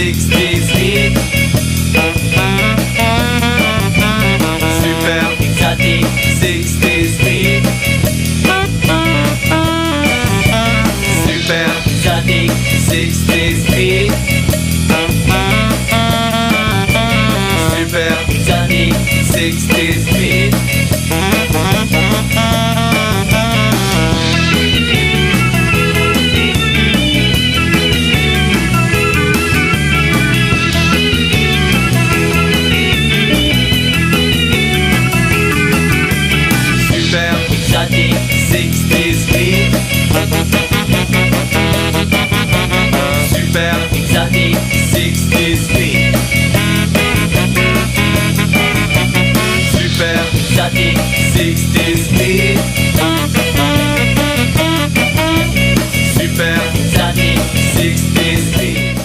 60s hit. Super exotic 60s hit. Super exotic 60s hit. Super exotic 60s hit. Exotic 60s hit. Super exotic 60s hit. Super exotic 60s hit. Super exotic 60s hit.